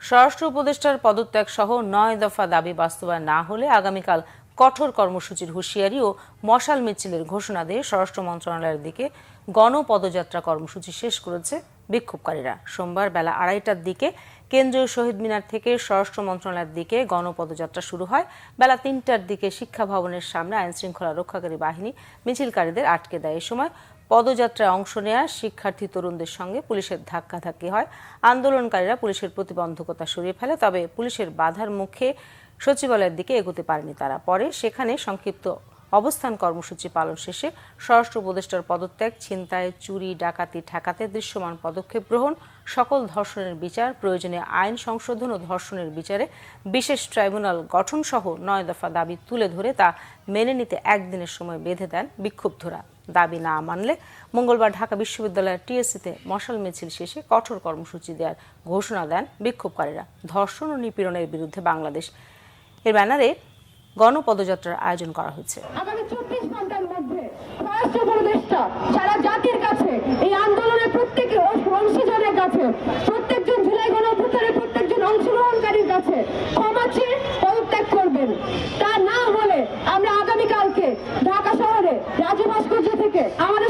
স্বরাষ্ট্র উপদেষ্টার পদত্যাগ সহ ৯ দফা দাবি বাস্তবায়ন না হলে আগামীকাল কঠোর কর্মসূচির হুঁশিয়ারি ও মশাল মিছিলের ঘোষণা দিয়ে স্বরাষ্ট্র মন্ত্রণালয়ের দিকে গণপদযাত্রা কর্মসূচি শেষ করেছে বিক্ষোভকারীরা। সোমবার বেলা ২:৩০টার দিকে কেন্দ্রীয় শহীদ মিনার থেকে স্বরাষ্ট্র মন্ত্রণালয়ের দিকে গণপদযাত্রা শুরু হয়। বেলা ৩টার দিকে শিক্ষা ভবনের সামনে আইনশৃঙ্খলা রক্ষাকারী বাহিনী মিছিলকারীদের আটকে দেয়। এ সময় পদযাত্রায় অংশ নেওয়া শিক্ষার্থী তরুণদের সঙ্গে পুলিশের ধাক্কাধাক্কি হয়। আন্দোলনকারীরা পুলিশের প্রতিবন্ধকতা সরিয়ে ফেলে, তবে পুলিশের বাধার মুখে সচিবালয়ের দিকে এগোতে পারেনি তারা। পরে সেখানে সংক্ষিপ্ত অবস্থান কর্মসূচি পালন শেষে স্বরাষ্ট্র উপদেষ্টার পদত্যাগ, ছিনতাই, চুরি, ডাকাতি ঠেকাতে দৃশ্যমান পদক্ষেপ গ্রহণ, সকল ধর্ষণের বিচার, প্রয়োজনে আইন সংশোধন ও ধর্ষণের বিচারে বিশেষ ট্রাইব্যুনাল গঠন সহ ৯ দফা দাবি তুলে ধরে তা মেনে নিতে একদিনের সময় বেঁধে দেন বিক্ষুব্ধরা। দাবি না মানলে মঙ্গলবার ঢাকা বিশ্ববিদ্যালয়ের টিএসসিতে মশাল মিছিল শেষে কঠোর কর্মসূচি দেওয়ার ঘোষণা দেন বিক্ষোভকারীরা। ধর্ষণ ও নিপীড়নের বিরুদ্ধে বাংলাদেশ এর ব্যানারে গণপদযাত্রার আয়োজন করা হয়েছে। আগামী ২৪ ঘন্টার মধ্যে স্বরাষ্ট্র উপদেষ্টা সারা জাতির কাছে, এই আন্দোলনের প্রত্যেকের অংশীজনের কাছে, প্রত্যেকজন জুলাই গণঅভ্যুত্থানের প্রত্যেকজন অংশগ্রহণকারীর কাছে ক্ষমা চেয়ে পদত্যাগ করবেন। তা না হলে আমরা আগামীকালকে ঢাকা শহরে রাজু ভাস্কর্য থেকে আমাদের